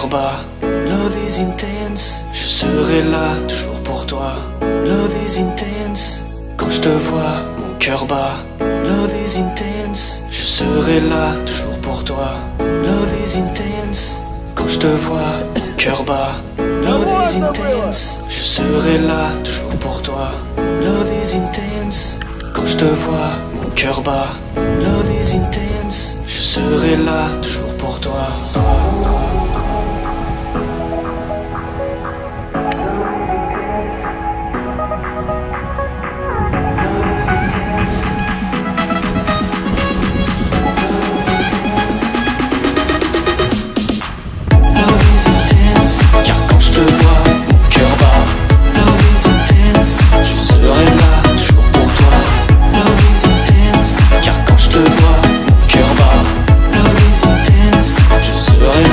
cœur bat. Love is intense, je serai là toujours pour toi. Love is intense, quand je te vois, mon cœur bat. Love is intense, je serai là toujours pour toi. Love is intense, quand je te vois, mon cœur bat. Love is intense, je serai là toujours pour toi. Love is intense, quand je te vois, mon cœur bat. Love is intense, je serai là toujours pour toi. Car quand je te vois, mon cœur bat. Love is intense, je serai là toujours pour toi. Love is intense, car quand je te vois, mon cœur bat. Love is intense, je serai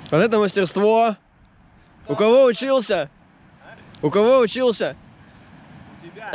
Вот это мастерство. У кого учился? У кого учился? У тебя.